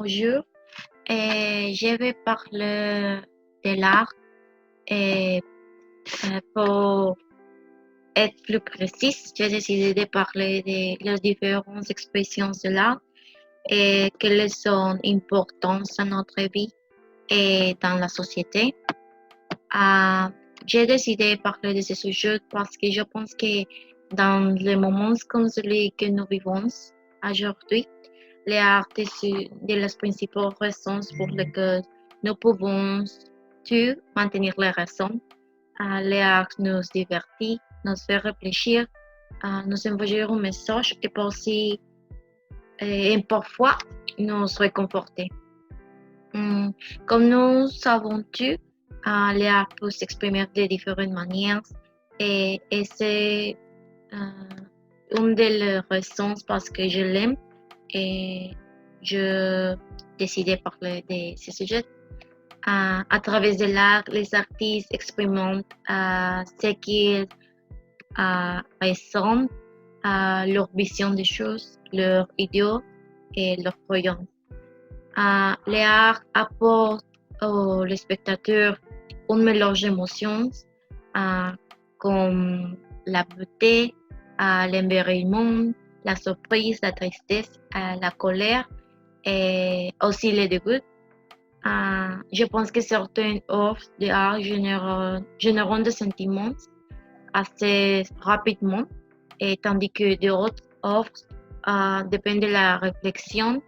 Bonjour, je vais parler de l'art et pour être plus précise, j'ai décidé de parler de les différentes expressions de l'art et quelles sont importantes dans notre vie et dans la société. Euh, j'ai décidé de parler de ce sujet parce que je pense que dans les moments comme celui que nous vivons aujourd'hui, l'art est une des principales raisons pour lesquelles nous pouvons tout maintenir les raisons. L'art nous divertit, nous fait réfléchir, nous envoyer un message et aussi parfois nous réconforter. Comme nous savons tous, l'art peut s'exprimer de différentes manières et c'est une des raisons parce que je l'aime et je décidé de parler de ce sujet. À travers de l'art, les artistes expriment ce qu'ils ressentent, leur vision des choses, leurs idéaux et leurs croyances. L'art apporte aux spectateurs un mélange d'émotions comme la beauté, l'émerveillement, la surprise, la tristesse, la colère et aussi le dégoût. Je pense que certaines œuvres d'art génèrent des sentiments assez rapidement, et tandis que d'autres œuvres dépendent de la réflexion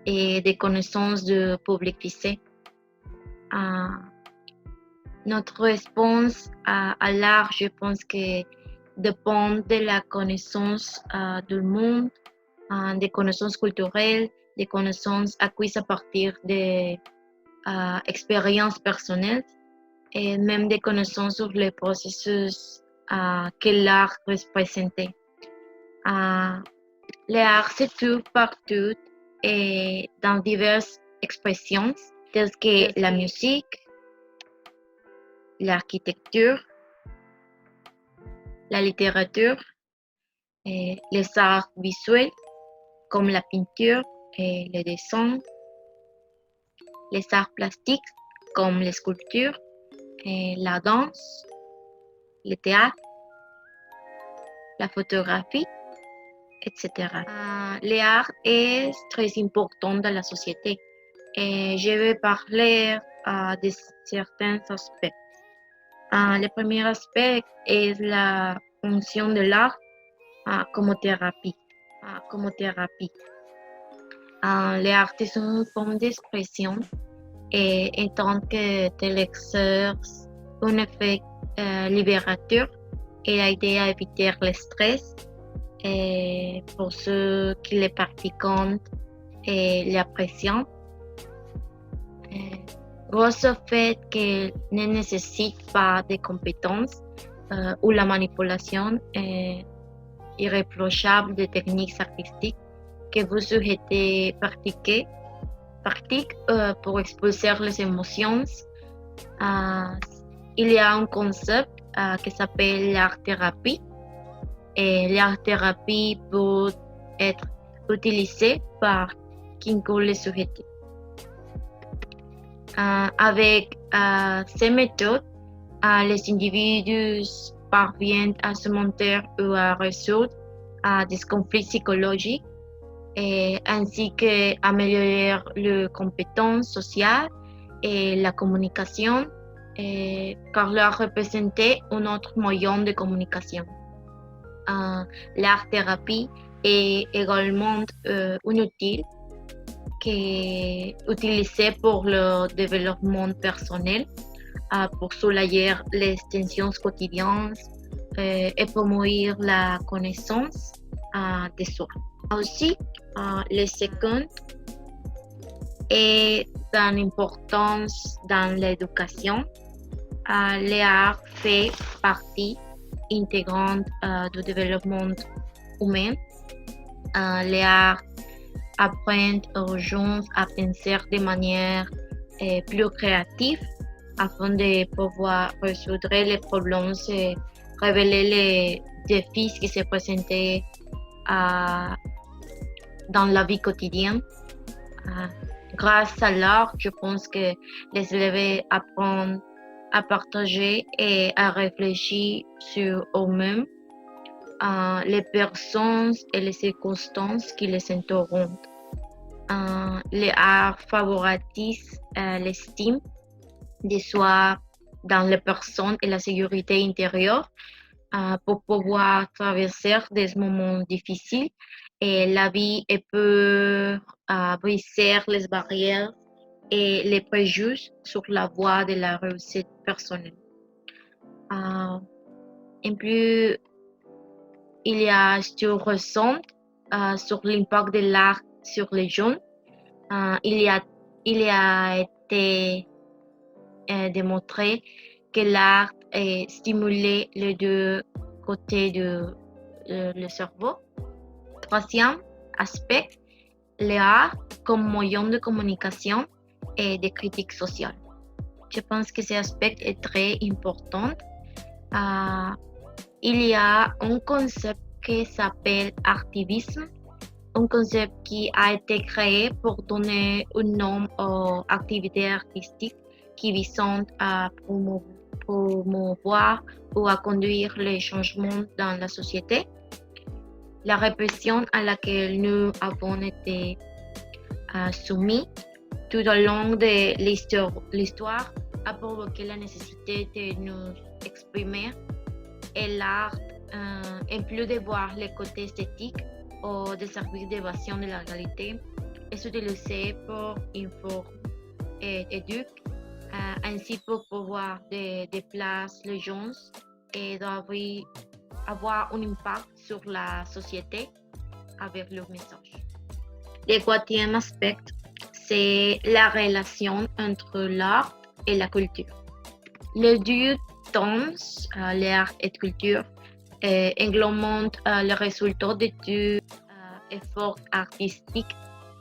et des connaissances du public visé. Notre réponse à l'art, je pense que dépend de la connaissance du monde, des connaissances culturelles, des connaissances acquises à partir des expériences personnelles et même des connaissances sur les processus que l'art représente. L'art se trouve partout et dans diverses expressions telles que la musique, l'architecture, la littérature, et les arts visuels comme la peinture et le dessin, les arts plastiques comme les sculptures, et la danse, le théâtre, la photographie, etc. L'art est très important dans la société et je vais parler de certains aspects. Le premier aspect est la fonction de l'art comme thérapie. L'art est une forme d'expression et en tant que tel exerce un effet libérateur et aide à éviter le stress et pour ceux qui le pratiquent et l'apprécient. Grâce au fait qu'elle ne nécessite pas de compétences ou la manipulation irréprochable des techniques artistiques que vous souhaitez pratiquer pour expulser les émotions. Il y a un concept qui s'appelle l'art-thérapie. Et l'art-thérapie peut être utilisée par quiconque le souhaite. Avec ces méthodes, les individus parviennent à surmonter ou à résoudre des conflits psychologiques ainsi qu'améliorer les compétences sociales et la communication, car l'art représentait un autre moyen de communication. L'art-thérapie est également un outil qui est utilisé pour le développement personnel, pour soulager les tensions quotidiennes et promouvoir la connaissance de soi. Aussi, le second est d'une importance dans l'éducation. L'art fait partie intégrante du développement humain. L'art apprend aux gens à penser de manière plus créative afin de pouvoir résoudre les problèmes et révéler les défis qui se présentaient dans la vie quotidienne. Euh, Grâce à l'art, je pense que les élèves apprennent à partager et à réfléchir sur eux-mêmes, les personnes et les circonstances qui les entourent. Les arts favorisent l'estime de soi dans les personnes et la sécurité intérieure pour pouvoir traverser des moments difficiles et la vie peut briser les barrières et les préjugés sur la voie de la réussite personnelle. En plus, il y a sur ressent sur l'impact de l'art sur les jeunes. Il y a été démontré que l'art stimule les deux côtés le cerveau. Troisième aspect, l'art comme moyen de communication et de critique sociale. Je pense que cet aspect est très important. Il y a un concept qui s'appelle activisme, un concept qui a été créé pour donner un nom aux activités artistiques qui visent à promouvoir ou à conduire les changements dans la société. La répression à laquelle nous avons été soumis tout au long de l'histoire a provoqué la nécessité de nous exprimer et l'art, en plus de voir les côtés esthétiques ou des services d'évasion de la réalité, est utilisé pour informer et éduquer, ainsi pour pouvoir déplacer les gens et avoir un impact sur la société avec leur message. Le quatrième aspect, c'est la relation entre l'art et la culture. Les deux termes, l'art et la culture, englobent les résultats de deux efforts artistiques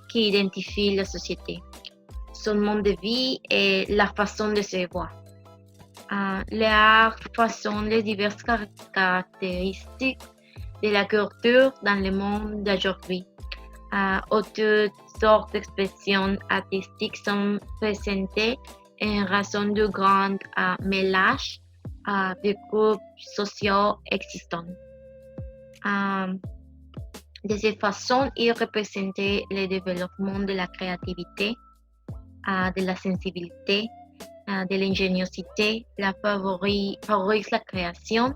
qui identifient la société, son mode de vie et la façon de se voir. L'art façonne les diverses caractéristiques de la culture dans le monde d'aujourd'hui. Toutes sortes d'expressions artistiques sont présentées en raison du grand mélange de groupes sociaux existants. De cette façon, il représente le développement de la créativité, de la sensibilité, de l'ingéniosité, favorise la création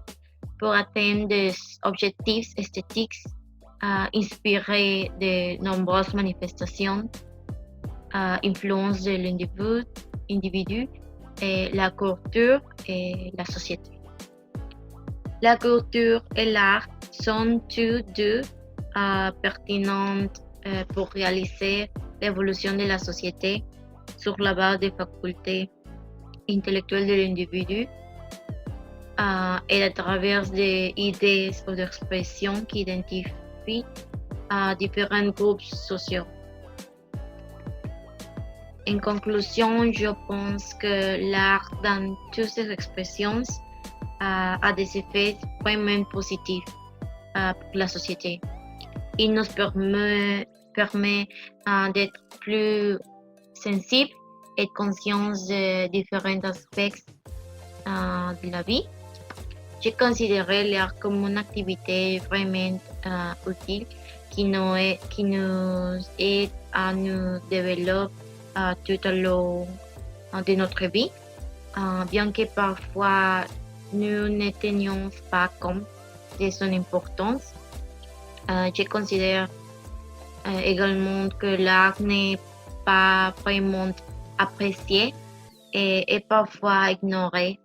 pour atteindre des objectifs esthétiques inspirés de nombreuses manifestations, influence de l'individu, et la culture et la société. La culture et l'art sont tous deux pertinents pour réaliser l'évolution de la société sur la base des facultés intellectuelles de l'individu et à travers des idées ou d'expressions qui identifient différents groupes sociaux. En conclusion, je pense que l'art dans toutes ses expressions a des effets vraiment positifs pour la société. Il nous permet d'être plus sensibles et conscients de différents aspects de la vie. Je considère l'art comme une activité vraiment utile qui nous aide à nous développer tout au long de notre vie, bien que parfois nous ne tenions pas compte de son importance. Je considère également que l'art n'est pas vraiment apprécié et parfois ignoré.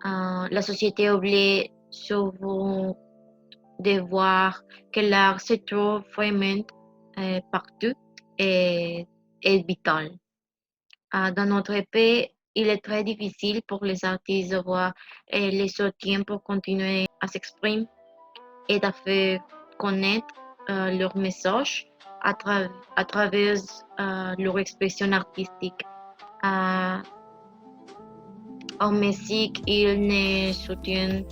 La société oublie souvent de voir que l'art se trouve vraiment partout et est vital. Dans notre pays, il est très difficile pour les artistes de voir les soutiens pour continuer à s'exprimer et à faire connaître leur message à travers leur expression artistique. En Mexique, ils ne soutiennent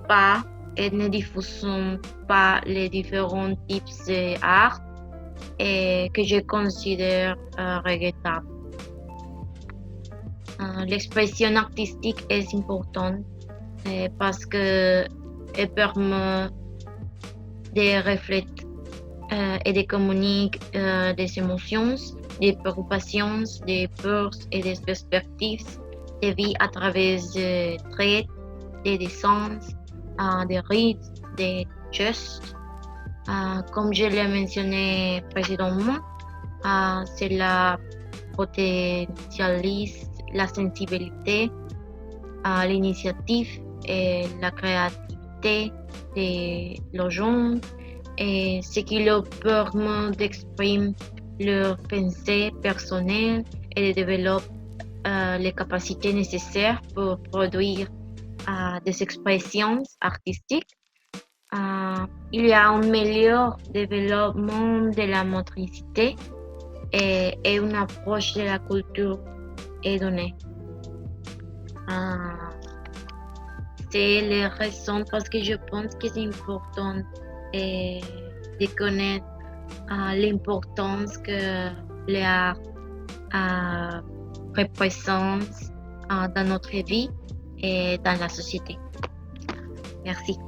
pas et ne diffusent pas les différents types d'art et que je considère regrettable. L'expression artistique est importante parce que elle permet de refléter et de communiquer des émotions, des préoccupations, des peurs et des perspectives de vie à travers des traits, des dessins, des rites, des gestes. Comme je l'ai mentionné précédemment, cela potentialise la sensibilité, l'initiative et la créativité de gens et ce qui leur permet d'exprimer leurs pensées personnelles et de développer les capacités nécessaires pour produire des expressions artistiques. Il y a un meilleur développement de la motricité et une approche de la culture est donnée. C'est les raisons parce que je pense que c'est important de connaître l'importance que l'art représente dans notre vie et dans la société. Merci.